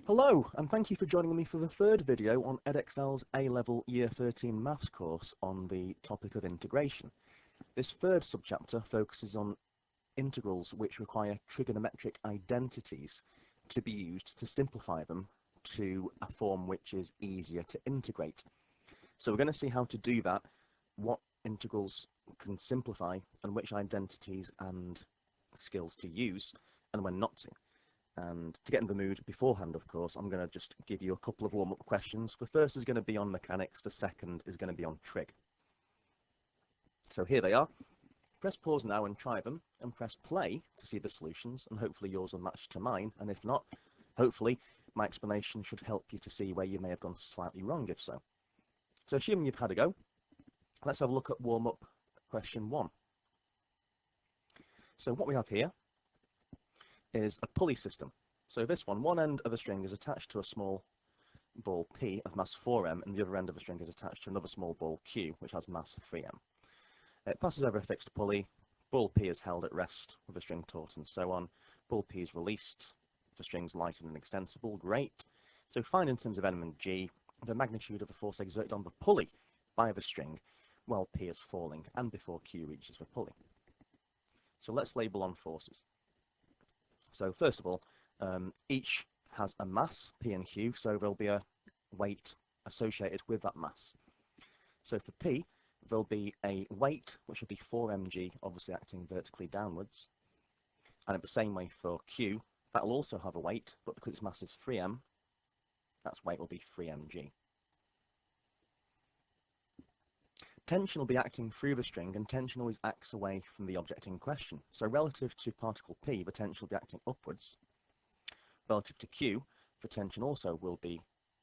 Hello, and thank you for joining me for the third video on Edexcel's A-Level Year 13 Maths course on the topic of integration. This third subchapter focuses on integrals which require trigonometric identities to be used to simplify them to a form which is easier to integrate. So we're going to see how to do that, what integrals can simplify, and which identities and skills to use, and when not to. And to get in the mood beforehand, of course, I'm going to just give you a couple of warm-up questions. The first is going to be on mechanics, the second is going to be on trig. So here they are. Press pause now and try them, and press play to see the solutions, and hopefully yours will match to mine, and if not, hopefully my explanation should help you to see where you may have gone slightly wrong if so. So assuming you've had a go, let's have a look at warm-up question 1. So what we have here is a pulley system. So this one end of a string is attached to a small ball P of mass 4m, and the other end of the string is attached to another small ball Q, which has mass 3m. It passes over a fixed pulley, ball P is held at rest with the string taut and so on. Ball P is released, the string's lightened and extensible, great. So find in terms of N and G the magnitude of the force exerted on the pulley by the string while P is falling and before Q reaches the pulley. So let's label on forces. So first of all, each has a mass, P and Q, so there'll be a weight associated with that mass. So for P, there'll be a weight, which will be 4mg, obviously acting vertically downwards. And in the same way for Q, that'll also have a weight, but because its mass is 3m, that weight will be 3mg. Tension will be acting through the string, and tension always acts away from the object in question. So relative to particle P, the tension will be acting upwards. Relative to Q, the tension also will be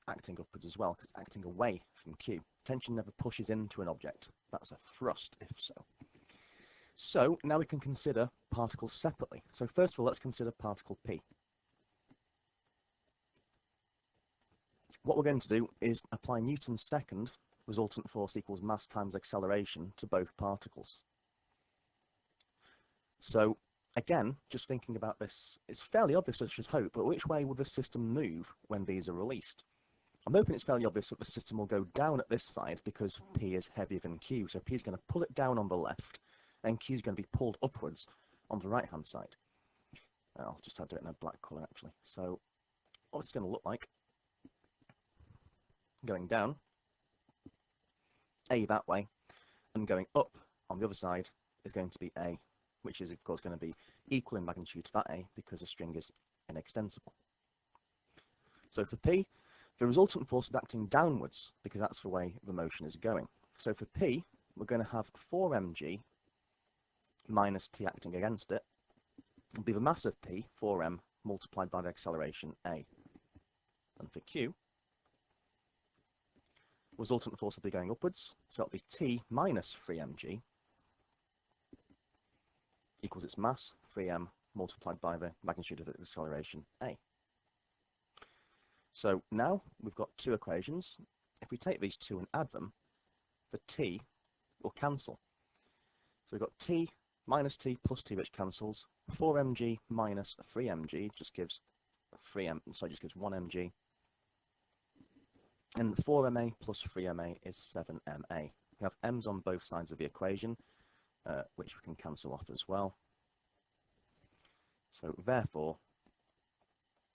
acting upwards as well, because it's acting away from Q. Tension never pushes into an object. That's a thrust, if so. So now we can consider particles separately. So first of all, let's consider particle P. What we're going to do is apply Newton's second, resultant force equals mass times acceleration, to both particles. So again, just thinking about this, it's fairly obvious, I should hope, but which way will the system move when these are released? I'm hoping it's fairly obvious that the system will go down at this side because P is heavier than Q, so P is going to pull it down on the left, and Q is going to be pulled upwards on the right-hand side. I'll just have to do it in a black colour, actually. So what it's going to look like, going down, A that way, and going up on the other side is going to be A, which is of course going to be equal in magnitude to that A because the string is inextensible. So for P, the resultant force is acting downwards because that's the way the motion is going. So for P, we're going to have 4mg minus T acting against it. It'll be the mass of P, 4m, multiplied by the acceleration A. And for Q, resultant force will be going upwards, so it'll be T minus 3mg equals its mass, 3m, multiplied by the magnitude of the acceleration, A. So now we've got two equations. If we take these two and add them, the T will cancel. So we've got T minus T plus T, which cancels. 4mg minus 3mg just gives 1mg. And 4ma plus 3ma is 7ma. We have m's on both sides of the equation, which we can cancel off as well. So therefore,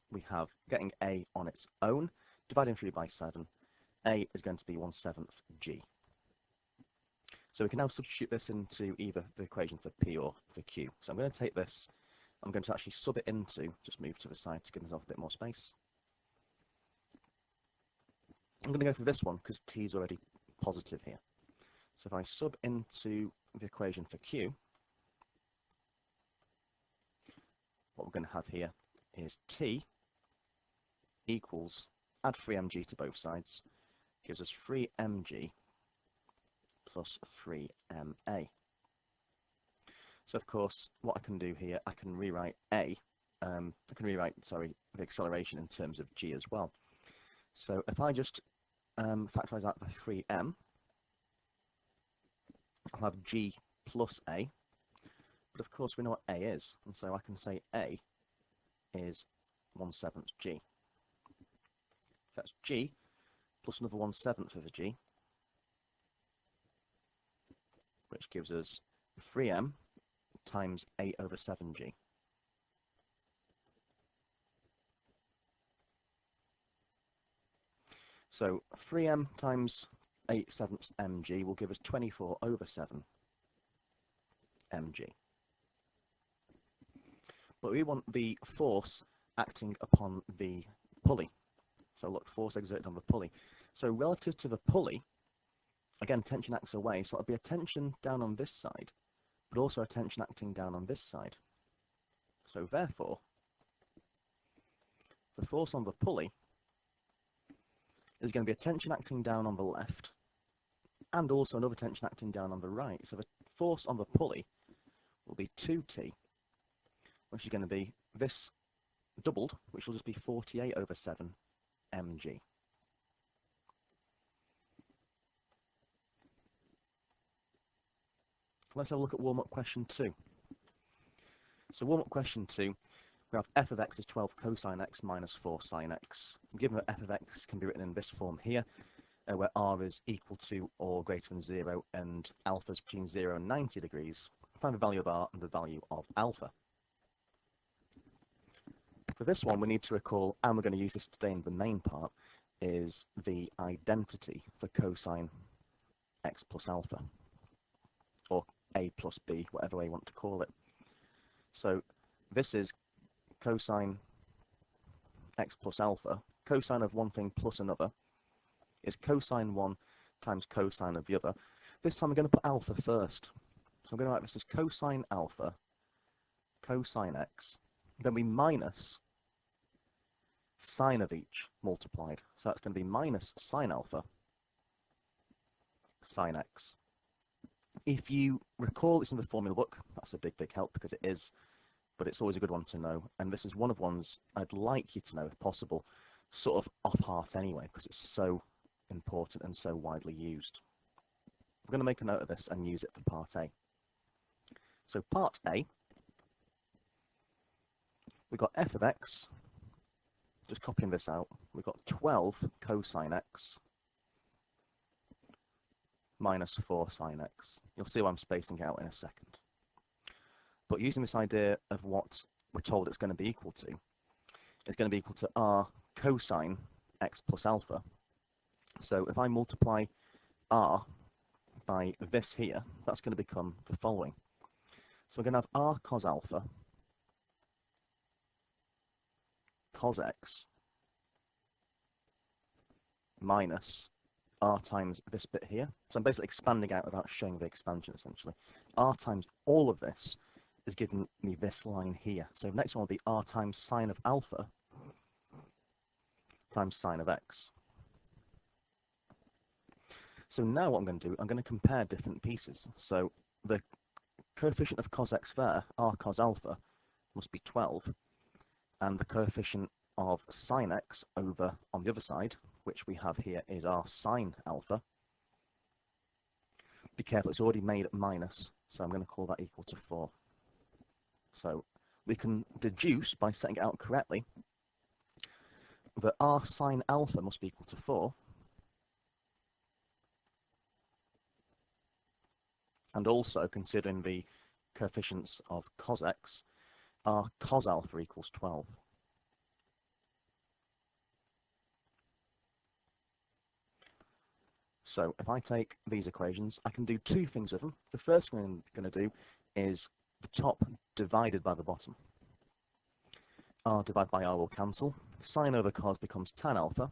we have getting A on its own, dividing through by 7, A is going to be 1/7 g. So we can now substitute this into either the equation for P or for Q. So I'm going to take this, I'm going to actually sub it into, just move to the side to give myself a bit more space. I'm going to go for this one because T is already positive here. So if I sub into the equation for Q, what we're going to have here is T equals, add 3mg to both sides, gives us 3mg plus 3ma. So of course, what I can do here, I can rewrite the acceleration in terms of g as well. So if I just factorize out the 3m, I'll have g plus a, but of course we know what a is, and so I can say a is 1/7 g. that's g plus another 1/7 of a g, which gives us 3m times 8/7g. So 3m times 8/7 mg will give us 24/7 mg. But we want the force acting upon the pulley. So look, force exerted on the pulley. So relative to the pulley, again, tension acts away, so it'll be a tension down on this side, but also a tension acting down on this side. So therefore, the force on the pulley is going to be a tension acting down on the left, and also another tension acting down on the right. So the force on the pulley will be 2T, which is going to be this doubled, which will just be 48/7 mg. Let's have a look at warm-up question 2. So warm-up question 2, we have f of x is 12 cosine x minus 4 sine x. Given that f of x can be written in this form here, where r is equal to or greater than 0 and alpha is between 0 and 90 degrees, find the value of r and the value of alpha. For this one, we need to recall, and we're going to use this today in the main part, is the identity for cosine x plus alpha, or a plus b, whatever way you want to call it. So this is cosine x plus alpha. Cosine of one thing plus another is cosine one times cosine of the other. This time we're going to put alpha first. So I'm going to write this as cosine alpha, cosine x, then we minus sine of each multiplied. So that's going to be minus sine alpha, sine x. If you recall it's in the formula book, that's a big help because it is, but it's always a good one to know. And this is one of ones I'd like you to know, if possible, sort of off heart anyway, because it's so important and so widely used. We're going to make a note of this and use it for part A. So part A, we've got f of x, just copying this out, we've got 12 cosine x minus 4 sine x. You'll see why I'm spacing it out in a second. But using this idea of what we're told it's going to be equal to, it's going to be equal to r cosine x plus alpha. So if I multiply r by this here, that's going to become the following. So we're going to have r cos alpha cos x minus r times this bit here. So I'm basically expanding out without showing the expansion, essentially. R times all of this is giving me this line here. So the next one will be r times sine of alpha times sine of x. So now what I'm going to do, I'm going to compare different pieces. So the coefficient of cos x there, r cos alpha, must be 12. And the coefficient of sine x over on the other side, which we have here, is r sine alpha. Be careful, it's already made minus, so I'm going to call that equal to 4. So we can deduce, by setting it out correctly, that r sine alpha must be equal to 4. And also, considering the coefficients of cos x, r cos alpha equals 12. So if I take these equations, I can do two things with them. The first thing I'm going to do is the top divided by the bottom. R divided by r will cancel. Sine over cos becomes tan alpha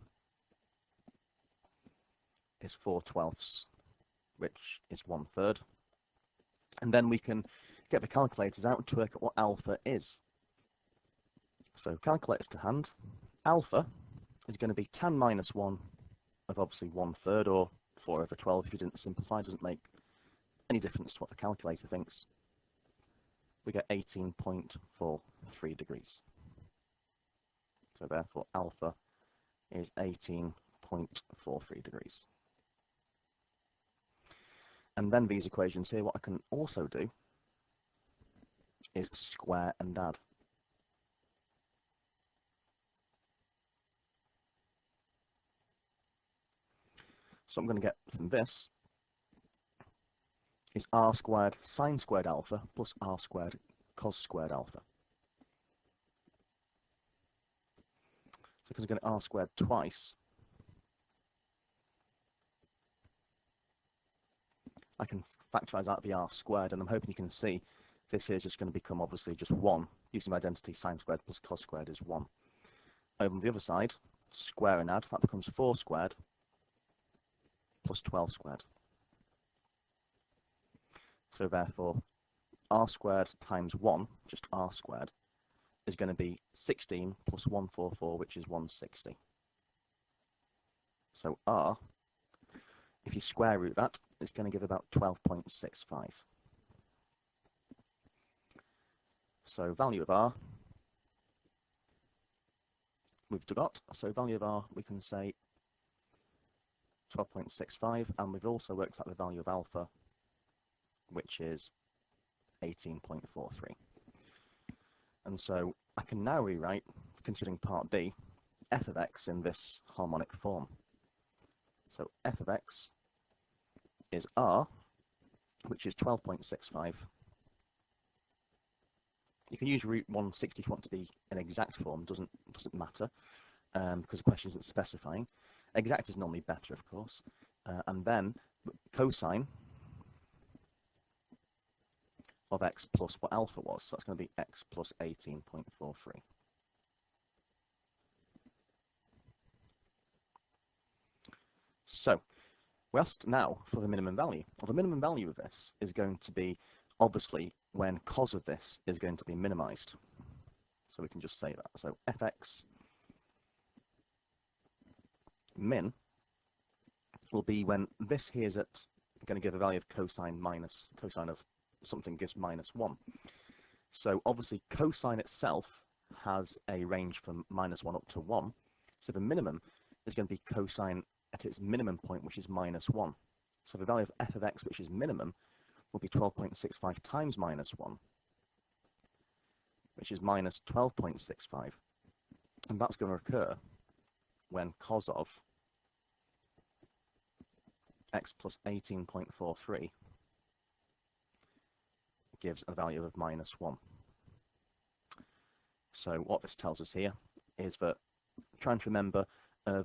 is 4/12, which is 1/3. And then we can get the calculators out to work out what alpha is. So calculators to hand. Alpha is going to be tan minus 1 of obviously 1/3, or 4/12 if you didn't simplify. It doesn't make any difference to what the calculator thinks. We get 18.43 degrees. So therefore alpha is 18.43 degrees. And then these equations here, what I can also do is square and add. So I'm going to get from this is r squared sine squared alpha plus r squared cos squared alpha. So because I'm going to r squared twice, I can factorize out the r squared, and I'm hoping you can see this here is just going to become obviously just 1. Using my identity, sine squared plus cos squared is 1. Over on the other side, square and add, that becomes 4 squared plus 12 squared. So therefore, r squared times 1, just r squared, is going to be 16 plus 144, which is 160. So r, if you square root that, it's going to give about 12.65. So value of r, we've got, so value of r, we can say 12.65, and we've also worked out the value of alpha, which is 18.43. And so I can now rewrite, considering part b, f of x in this harmonic form. So f of x is r, which is 12.65. You can use root 160 if you want to be an exact form, doesn't matter, because the question isn't specifying. Exact is normally better, of course. And then cosine of x plus what alpha was, so that's going to be x plus 18.43. So we asked now for the minimum value. Well, the minimum value of this is going to be obviously when cos of this is going to be minimized. So we can just say that. So fx min will be when this here is at going to give a value of cosine of something gives minus 1. So obviously cosine itself has a range from -1 up to 1. So the minimum is going to be cosine at its minimum point, which is -1. So the value of f of x, which is minimum, will be 12.65 times -1, which is minus 12.65. And that's going to occur when cos of x plus 18.43 gives a value of -1. So what this tells us here is that, trying to remember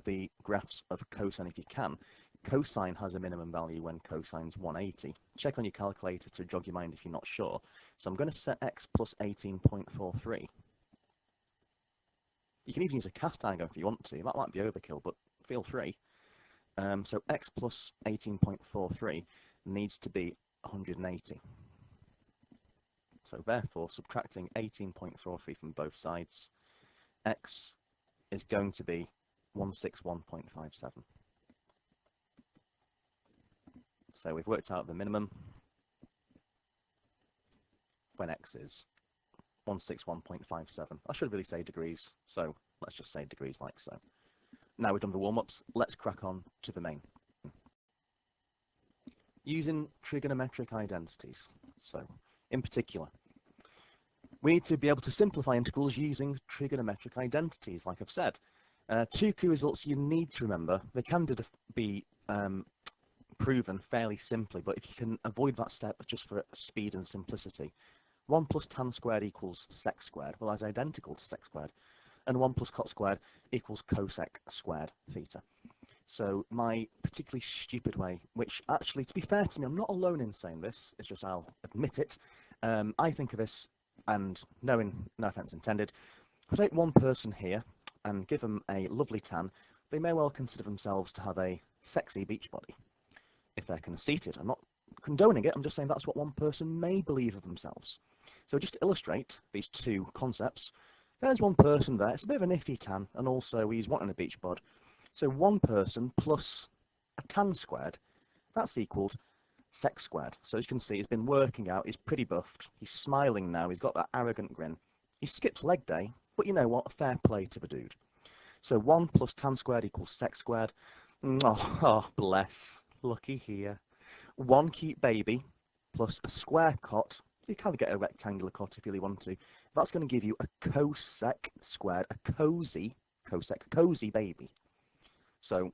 the graphs of cosine if you can. Cosine has a minimum value when cosine's 180. Check on your calculator to jog your mind if you're not sure. So I'm going to set x plus 18.43. You can even use a cast diagram if you want to. That might be overkill, but feel free. So x plus 18.43 needs to be 180. So therefore, subtracting 18.43 from both sides, x is going to be 161.57. So we've worked out the minimum when x is 161.57. I should really say degrees, so let's just say degrees like so. Now we've done the warm-ups, let's crack on to the main. Using trigonometric identities. So, in particular, we need to be able to simplify integrals using trigonometric identities, like I've said. Two key results you need to remember. They can be proven fairly simply, but if you can avoid that step just for speed and simplicity. 1 plus tan squared equals sec squared, well, that's identical to sec squared. And 1 plus cot squared equals cosec squared theta. So my particularly stupid way, which actually, to be fair to me, I'm not alone in saying this, it's just I'll admit it. I think of this, and no offense intended, if I take one person here and give them a lovely tan, they may well consider themselves to have a sexy beach body. If they're conceited, I'm not condoning it, I'm just saying that's what one person may believe of themselves. So just to illustrate these two concepts, there's one person there, it's a bit of an iffy tan, and also he's wanting a beach bod. So one person plus a tan squared, that's equaled sec squared. So as you can see, he's been working out, he's pretty buffed, he's smiling now, he's got that arrogant grin. He skipped leg day, but you know what, fair play to the dude. So 1 plus tan squared equals sec squared. Oh, bless, looky here. One cute baby plus a square cot. You can get a rectangular cot if you really want to. That's going to give you a cosec squared, a cozy baby. So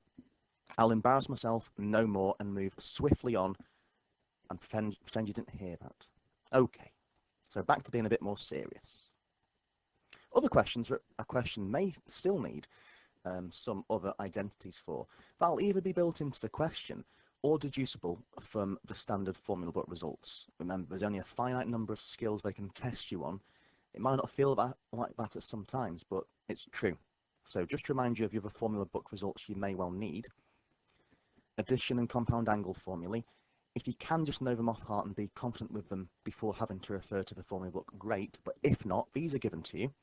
I'll embarrass myself no more and move swiftly on and pretend you didn't hear that. Okay, so back to being a bit more serious. Other questions a question may still need some other identities for. That'll either be built into the question or deducible from the standard formula book results. Remember, there's only a finite number of skills they can test you on. It might not feel like that at some times, but it's true. So just to remind you of the other formula book results you may well need. Addition and compound angle formulae. If you can just know them off heart and be confident with them before having to refer to the formula book, great. But if not, these are given to you.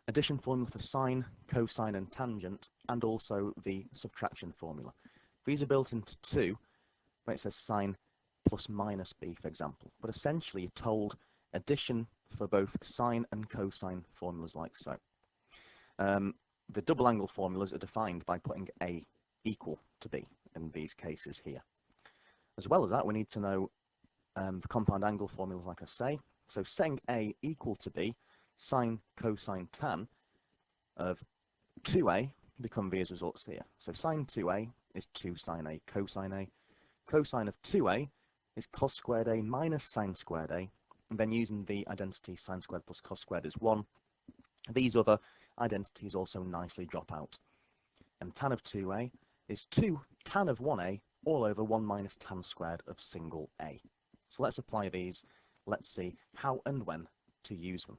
Addition formula for sine, cosine and tangent, and also the subtraction formula. These are built into 2, where it says sine plus minus b, for example. But essentially, you're told addition for both sine and cosine formulas like so. The double angle formulas are defined by putting a equal to b in these cases here. As well as that, we need to know the compound angle formulas, like I say. So setting a equal to b, sine, cosine, tan of 2a become these results here. So sine 2a is 2 sine a cosine a. Cosine of 2a is cos squared a minus sine squared a. And then using the identity sine squared plus cos squared is 1. These other identities also nicely drop out. And tan of 2a is 2 tan of 1a all over 1 minus tan squared of single a. So let's apply these. Let's see how and when to use them.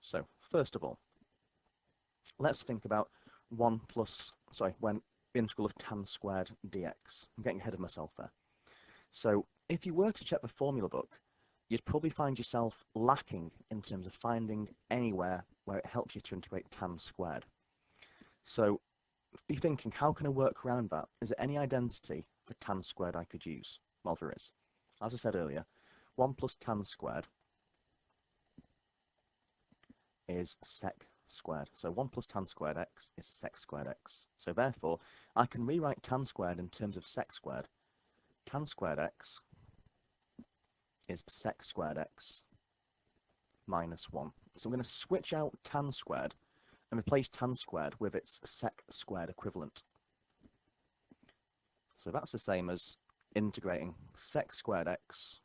So first of all, let's think about when the integral of tan squared dx. I'm getting ahead of myself there. So if you were to check the formula book, you'd probably find yourself lacking in terms of finding anywhere where it helps you to integrate tan squared. So be thinking, how can I work around that? Is there any identity for tan squared I could use? Well, there is. As I said earlier, 1 plus tan squared is sec squared. So 1 plus tan squared x is sec squared x. So therefore, I can rewrite tan squared in terms of sec squared. Tan squared x is sec squared x minus 1. So I'm going to switch out tan squared and replace tan squared with its sec squared equivalent. So that's the same as integrating sec squared x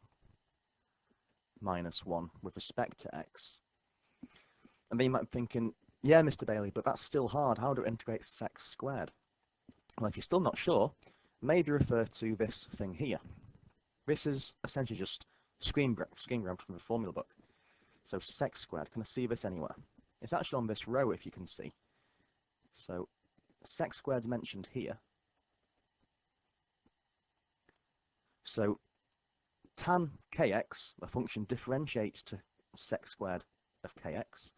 minus 1 with respect to x. And then you might be thinking, yeah, Mr. Bailey, but that's still hard. How do I integrate sec squared? Well, if you're still not sure, maybe refer to this thing here. This is essentially just screen grab from the formula book. So sec squared, can I see this anywhere? It's actually on this row, if you can see. So sec squared's mentioned here. So tan kx, the function differentiates to sec squared of kx.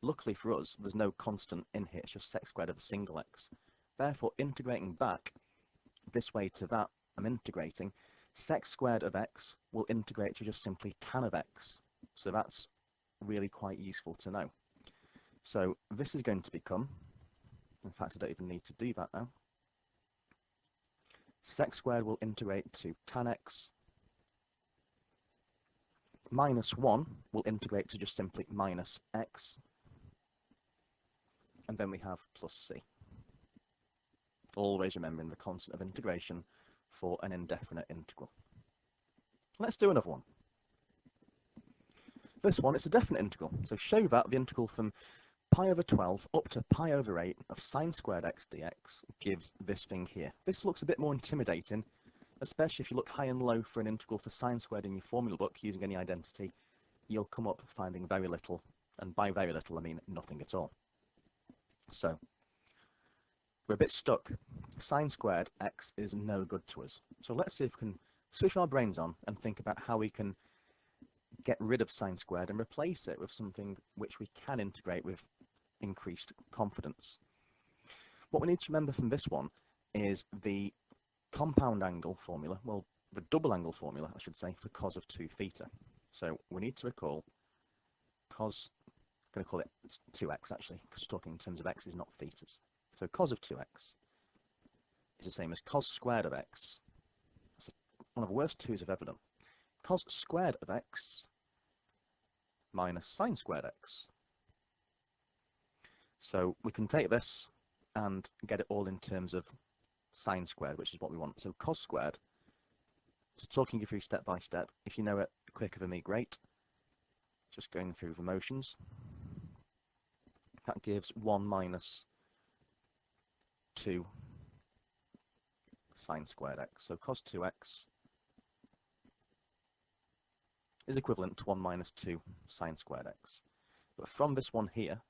Luckily for us, there's no constant in here, it's just sec squared of a single x. Therefore, integrating back this way to that, I'm integrating. Sec squared of x will integrate to just simply tan of x. So that's really quite useful to know. So this is going to become, in fact, I don't even need to do that now. Sec squared will integrate to tan x. Minus 1 will integrate to just simply minus x. And then we have plus c. Always remembering the constant of integration for an indefinite integral. Let's do another one. This one, it's a definite integral. So show that the integral from pi over 12 up to pi over 8 of sine squared x dx gives this thing here. This looks a bit more intimidating, especially if you look high and low for an integral for sine squared in your formula book using any identity. You'll come up finding very little, and by very little I mean nothing at all. So we're a bit stuck. Sine squared x is no good to us. So let's see if we can switch our brains on and think about how we can get rid of sine squared and replace it with something which we can integrate with increased confidence. What we need to remember from this one is the compound angle formula, well, the double angle formula, I should say, for cos of 2 theta. So we need to recall cos, I'm going to call it 2x actually, because talking in terms of x's, not thetas. So cos of 2x is the same as cos squared of x. That's one of the worst 2's I've ever done. Cos squared of x minus sine squared x. So we can take this and get it all in terms of sine squared, which is what we want. So cos squared, just talking you through step by step. If you know it quicker than me, great. Just going through the motions. That gives 1 minus 2 sine squared x. So cos 2x is equivalent to 1 minus 2 sine squared x. But from this one here,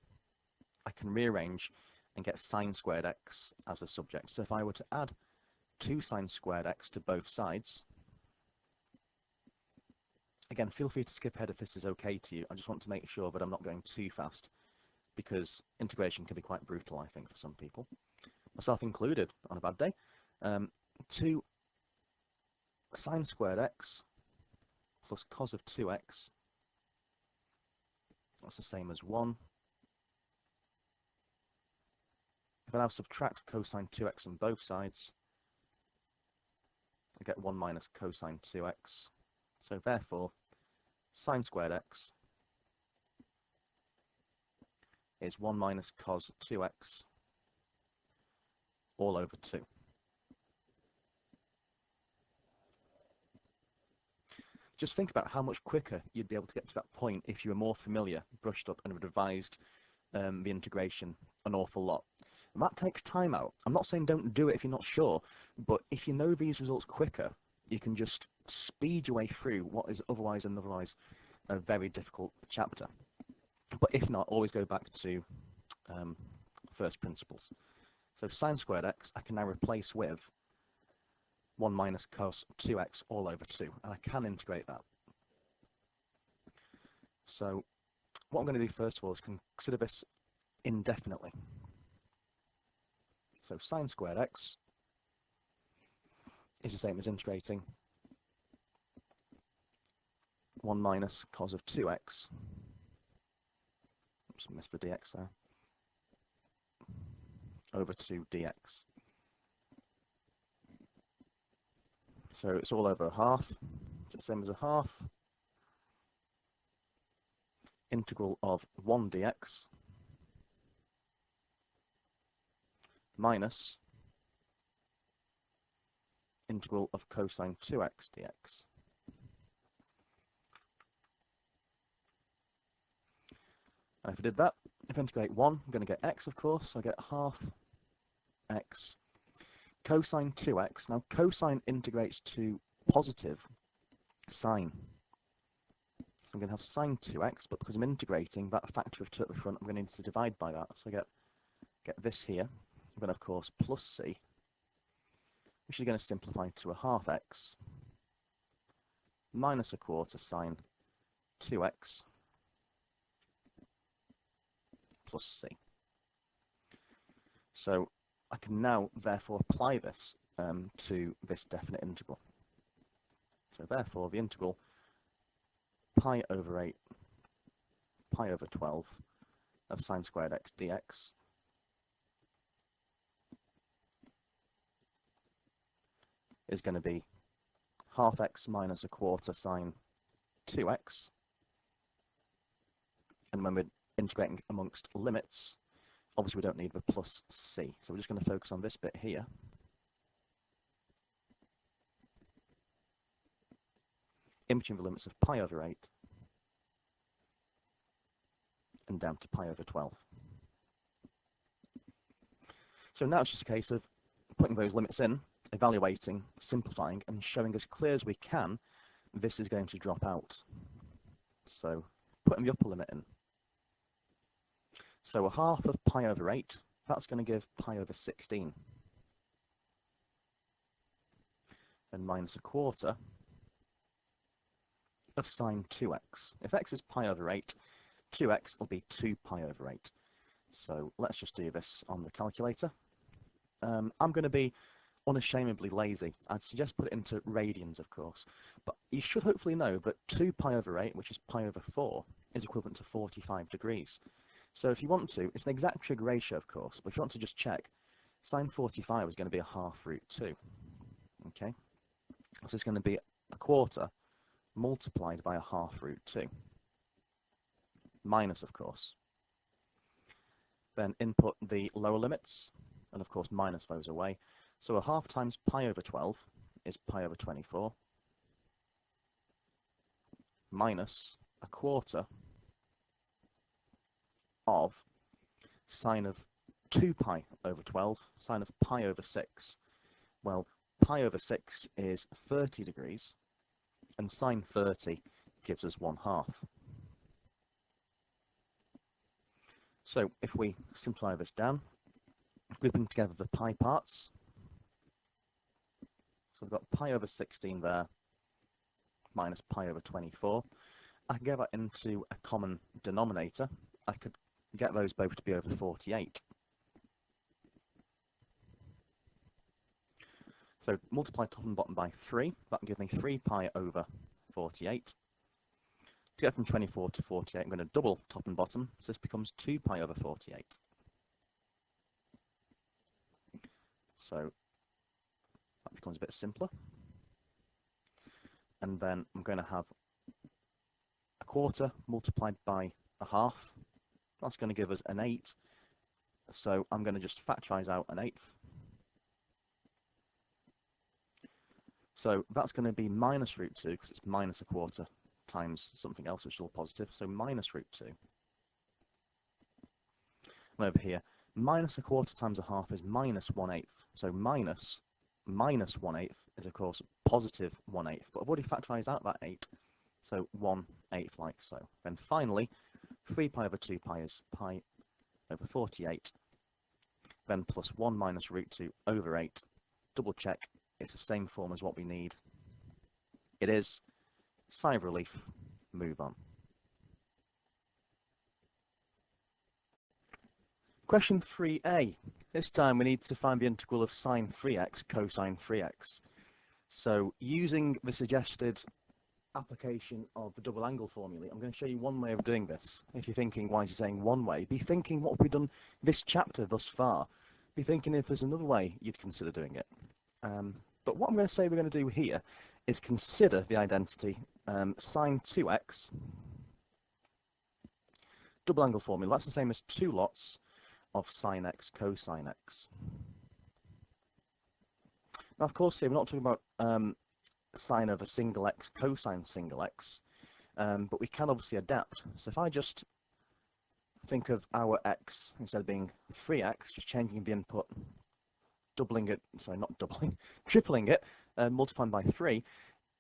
I can rearrange and get sine squared x as a subject. So if I were to add 2 sine squared x to both sides, again, feel free to skip ahead if this is okay to you. I just want to make sure that I'm not going too fast, because integration can be quite brutal, I think, for some people, myself included on a bad day. 2 sine squared x plus cos of 2x, that's the same as 1. If I now subtract cosine 2x on both sides, I get 1 minus cosine 2x. So therefore, sine squared x is 1 minus cos 2x all over 2. Just think about how much quicker you'd be able to get to that point if you were more familiar, brushed up, and had revised the integration an awful lot. And that takes time out. I'm not saying don't do it if you're not sure, but if you know these results quicker, you can just speed your way through what is otherwise a very difficult chapter. But if not, always go back to first principles. So sine squared x, I can now replace with 1 minus cos 2x all over 2, and I can integrate that. So what I'm going to do first of all is consider this indefinitely. So sine squared x is the same as integrating 1 minus cos of 2x. Oops, I missed the dx there. Over 2 dx. So it's all over a half. It's the same as a half. Integral of 1 dx minus integral of cosine 2x dx. And if I did that, if I integrate 1, I'm going to get x, of course. So I get half x cosine 2x. Now cosine integrates to positive sine. So I'm going to have sine 2x, but because I'm integrating, that factor of 2 at the front, I'm going to need to divide by that. So I get this here. I'm going to, of course, plus c, which is going to simplify to a half x minus a quarter sine 2x plus c. So I can now, therefore, apply this to this definite integral. So therefore, the integral pi over 8, pi over 12 of sine squared x dx is going to be half x minus a quarter sine 2x. And when we're integrating amongst limits, obviously we don't need the plus c. So we're just going to focus on this bit here. In between the limits of pi over 8 and down to pi over 12. So now it's just a case of putting those limits in, evaluating, simplifying, and showing as clear as we can this is going to drop out. So putting the upper limit in. So a half of pi over 8, that's going to give pi over 16. And minus a quarter of sine 2x. If x is pi over 8, 2x will be 2 pi over 8. So let's just do this on the calculator. I'm going to be unashamedly lazy. I'd suggest put it into radians, of course. But you should hopefully know that 2 pi over 8, which is pi over 4, is equivalent to 45 degrees. So if you want to, it's an exact trig ratio, of course, but if you want to just check, sine 45 is going to be a half root 2. Okay? So it's going to be a quarter multiplied by a half root 2. Minus, of course. Then input the lower limits. and of course minus those away. So a half times pi over 12 is pi over 24 minus a quarter of sine of 2 pi over 12, sine of pi over 6. Well, pi over 6 is 30 degrees, and sine 30 gives us 1/2. So if we simplify this down, grouping together the pi parts, so we've got pi over 16 there, minus pi over 24. I can get that into a common denominator. I could get those both to be over 48. So multiply top and bottom by 3. That will give me 3 pi over 48. To get from 24 to 48, I'm going to double top and bottom, so this becomes 2 pi over 48. So that becomes a bit simpler. And then I'm going to have a quarter multiplied by a half. That's going to give us an 8. So I'm going to just factorise out an 1/8. So that's going to be minus root 2, because it's minus a quarter times something else which is all positive, so minus root 2. And over here, minus a quarter times a half is minus 1/8. So minus 1/8 is of course positive 1/8, but I've already factorised out that 8, so 1/8 like so. Then finally, 3 pi over 2 pi is pi over 48, then plus 1 minus root 2 over 8. Double check, it's the same form as what we need. It is. Sigh of relief, move on. Question 3a. This time we need to find the integral of sine 3x cosine 3x. So using the suggested application of the double angle formulae, I'm going to show you one way of doing this. If you're thinking, why is he saying one way? Be thinking, what have we done this chapter thus far? Be thinking if there's another way you'd consider doing it. But what I'm going to say we're going to do here is consider the identity sine 2x, double angle formula. That's the same as 2 lots of sine x cosine x. Now, of course, here we're not talking about sine of a single x cosine single x, but we can obviously adapt. So if I just think of our x, instead of being 3x, just changing the input, doubling it, sorry, not doubling, tripling it, multiplying by 3,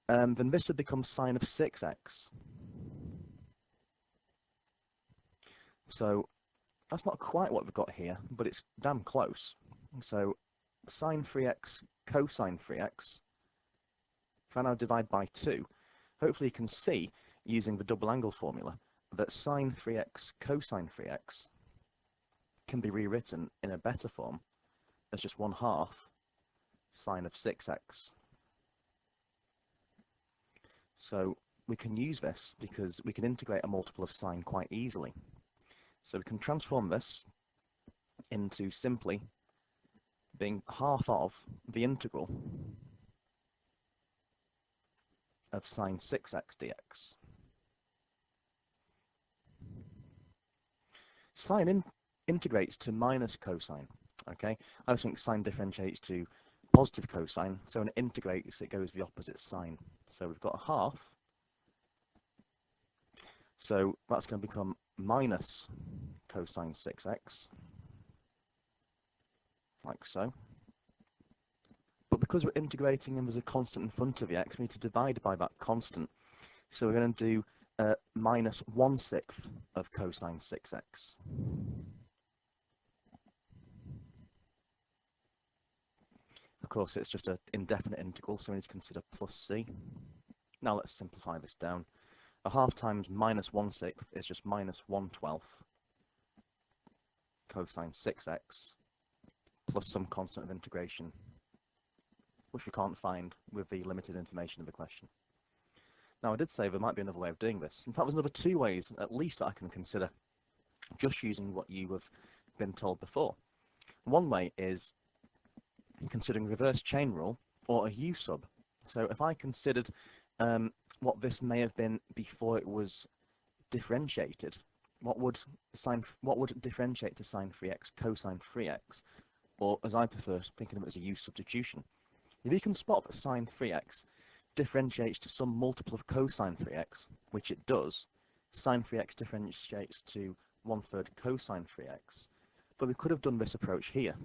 then this would become sine of 6x. So that's not quite what we've got here, but it's damn close. So sine 3x cosine 3x, if I now divide by 2, hopefully you can see, using the double angle formula, that sine 3x cosine 3x can be rewritten in a better form as just 1/2 sine of 6x. So we can use this because we can integrate a multiple of sine quite easily. So we can transform this into simply being half of the integral of sine 6x dx. Sine integrates to minus cosine. Okay, I also think sine differentiates to positive cosine, so when it integrates, it goes the opposite sign. So we've got a half, so that's going to become minus cosine 6x, like so. But because we're integrating and there's a constant in front of the x, we need to divide by that constant. So we're going to do minus 1/6 of cosine 6x. Of course, it's just an indefinite integral, so we need to consider plus c. Now let's simplify this down. A half times minus 1/6 is just minus 1/12 cosine 6x plus some constant of integration, which we can't find with the limited information of the question. Now, I did say there might be another way of doing this. In fact, there's another 2 ways, at least, that I can consider, just using what you have been told before. One way is considering reverse chain rule or a U sub. So if I considered what this may have been before it was differentiated, what would differentiate to sine 3x cosine 3x? or as I prefer thinking of it as a u substitution. If you can spot that sine 3x differentiates to some multiple of cosine 3x, which it does, sine 3x differentiates to 1/3 cosine 3x, but we could have done this approach here.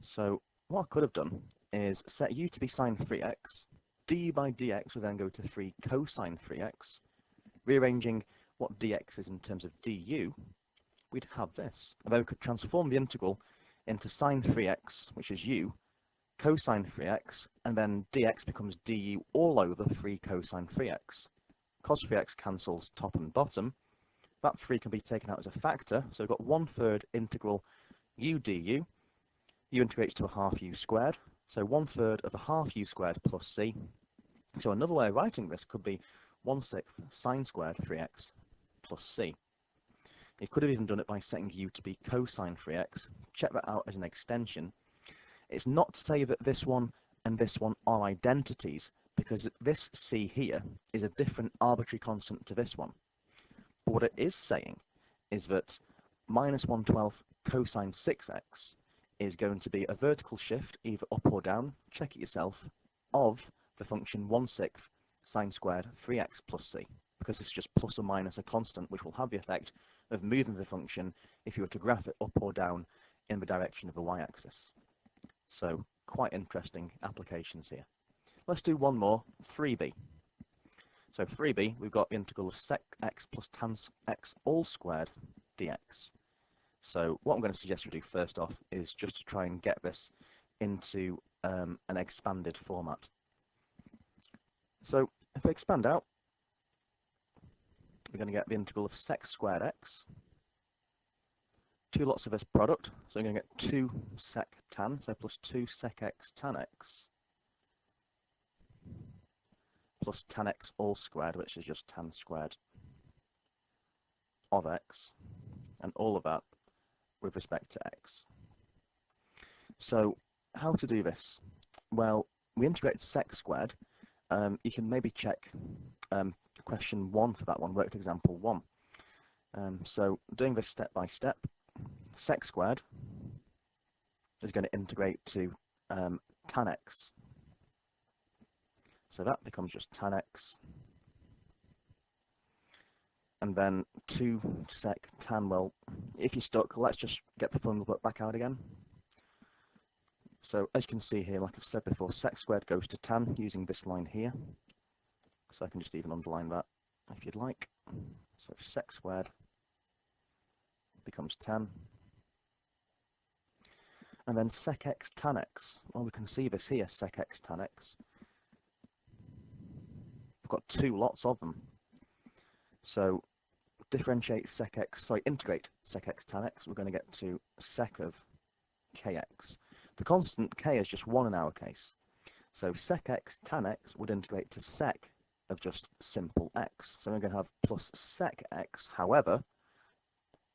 So what I could have done is set u to be sine 3x, du by dx would then go to 3 cosine 3x, rearranging what dx is in terms of du, we'd have this. And then we could transform the integral into sine 3x, which is u, cosine 3x, and then dx becomes du all over 3 cosine 3x. Cos 3x cancels top and bottom. That 3 can be taken out as a factor, so we've got 1/3 integral u du. U integrates to a half u squared, so 1/3 of a half u squared plus c. So another way of writing this could be 1/6 sine squared 3x plus c. You could have even done it by setting u to be cosine 3x. Check that out as an extension. It's not to say that this one and this one are identities, because this c here is a different arbitrary constant to this one. But what it is saying is that minus 1/12 cosine 6x is going to be a vertical shift, either up or down, check it yourself, of the function 1/6 sine squared 3x plus c, because it's just plus or minus a constant, which will have the effect of moving the function if you were to graph it up or down in the direction of the y-axis. So quite interesting applications here. Let's do one more, 3b. So 3b, we've got the integral of sec x plus tan x all squared dx. So what I'm going to suggest we do first off is just to try and get this into an expanded format. So if we expand out, we're going to get the integral of sec squared x, two lots of this product, so we're going to get 2 sec tan, so plus 2 sec x tan x, plus tan x all squared, which is just tan squared of x, and all of that with respect to x. So how to do this? Well, we integrated sec squared. You can maybe check question 1 for that one, worked example 1. So doing this step by step, sec squared is going to integrate to tan x. So that becomes just tan x. And then 2 sec tan, well, if you're stuck, let's just get the formula back out again. So as you can see here, like I've said before, sec squared goes to tan using this line here. So I can just even underline that if you'd like. So sec squared becomes tan. And then sec x tan x, well, we can see this here, sec x tan x. We've got 2 lots of them. So integrate sec x tan x, we're going to get to sec of kx. The constant k is just 1 in our case. So sec x tan x would integrate to sec of just simple x. So we're going to have plus sec x. However,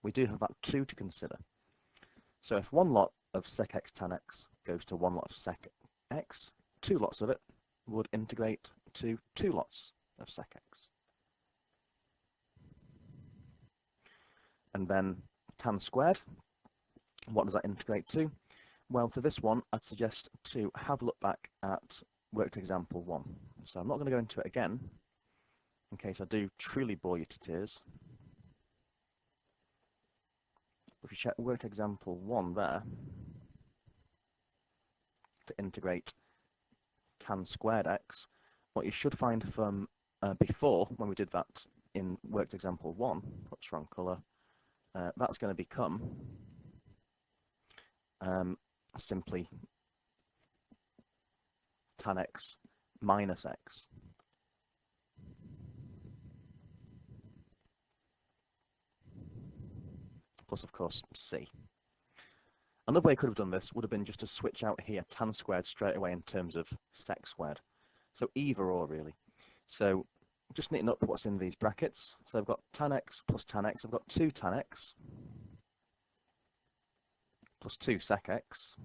we do have that 2 to consider. So if 1 lot of sec x tan x goes to 1 lot of sec x, 2 lots of it would integrate to 2 lots of sec x. And then tan squared, what does that integrate to? Well, for this one, I'd suggest to have a look back at worked example 1. So I'm not going to go into it again, in case I do truly bore you to tears. If you check worked example 1 there, to integrate tan squared x, what you should find from before, when we did that in worked example 1, whoops, wrong colour, that's going to become simply tan x minus x. Plus, of course, c. Another way I could have done this would have been just to switch out here tan squared straight away in terms of sec squared. So either or, really. So just neaten up what's in these brackets. So I've got tan x plus tan x. I've got 2 tan x plus 2 sec x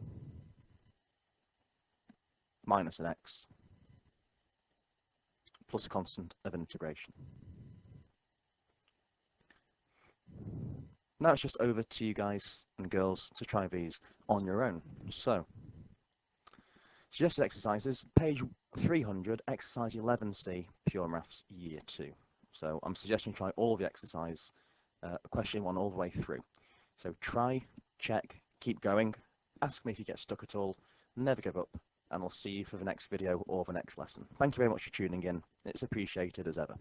minus an x plus a constant of integration. Now it's just over to you guys and girls to try these on your own. So, suggested exercises, page 300, exercise 11C, Pure Maths Year 2. So I'm suggesting you try all of the exercise, question 1 all the way through. So try, check, keep going, ask me if you get stuck at all, never give up, and I'll see you for the next video or the next lesson. Thank you very much for tuning in. It's appreciated as ever.